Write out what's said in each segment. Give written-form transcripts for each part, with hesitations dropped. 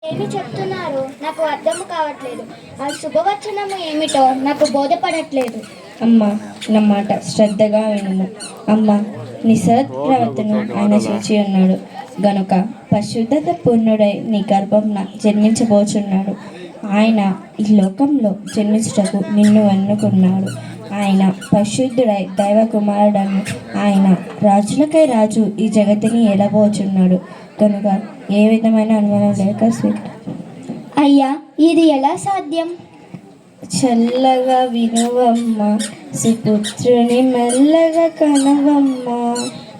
ఏమి చెప్తున్నారో నాకు అర్థం కావట్లేదు. ఆ శుభవచనము ఏమిటో నాకు బోధపడట్లేదు. అమ్మ, నా మాట శ్రద్ధగా వినుము. అమ్మ, నీ సత్ప్రవర్తను ఆయన చూచి ఉన్నాడు గనుక పరిశుద్ధత పూర్ణుడై నీ గర్భంన జన్మించబోచున్నాడు. ఆయన ఈ లోకంలో జన్మించుటకు నిన్ను ఎన్నుకున్నాడు. ఆయన పరిశుద్ధుడై దైవ కుమారుడను. ఆయన రాజులకై రాజు ఈ జగతిని ఏలబోచున్నాడు కనుక ఏ విధమైన అనుమానం లేక అయ్యా, ఇది ఎలా సాధ్యం? చల్లగా వినువమ్మ, సుపుత్రుని మెల్లగా కనవమ్మ.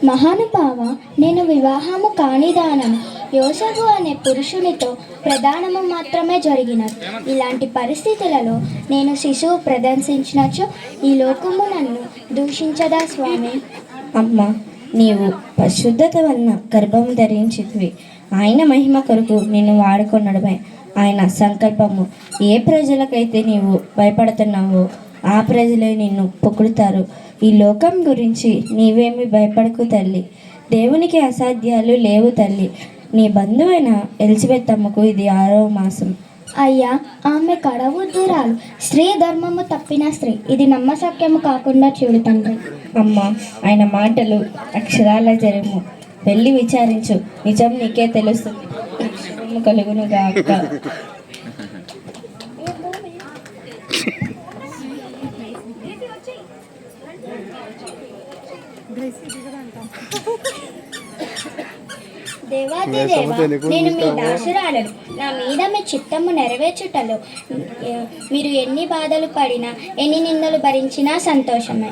మహానుభావ, నేను వివాహము కానిదానను. యోసేపు అనే పురుషునితో ప్రదానము మాత్రమే జరిగినది. ఇలాంటి పరిస్థితులలో నేను శిశువు ప్రదర్శించినచో ఈ లోకము నన్ను దూషించదా స్వామి? అమ్మ, నీవు పరిశుద్ధత వలన గర్భము ధరించితివి. ఆయన మహిమ కొరకు నిన్ను వాడుకొనడమే ఆయన సంకల్పము. ఏ ప్రజలకైతే నీవు భయపడుతున్నావో ఆ ప్రజలే నిన్ను పొగుడుతారు. ఈ లోకం గురించి నీవేమి భయపడకు తల్లి. దేవునికి అసాధ్యాలు లేవు తల్లి. నీ బంధువైన ఎలిజబెత్ అమ్మకు ఇది 6వ మాసం. అయ్యా, ఆమె కడవుద్దురాలు, స్త్రీ ధర్మము తప్పిన స్త్రీ. ఇది నమ్మశక్యము కాకుండా చూడు తండ్రి. అమ్మ, ఆయన మాటలు అక్షరాల జరము. వెళ్ళి విచారించు, నిజం నీకే తెలుస్తుంది. కలుగును గాక. దేవాది దేవ, నేను మీ దాసురాలను. నా మీద మీ చిత్తము నెరవేర్చుటలో మీరు ఎన్ని బాధలు పడినా ఎన్ని నిందలు భరించినా సంతోషమే.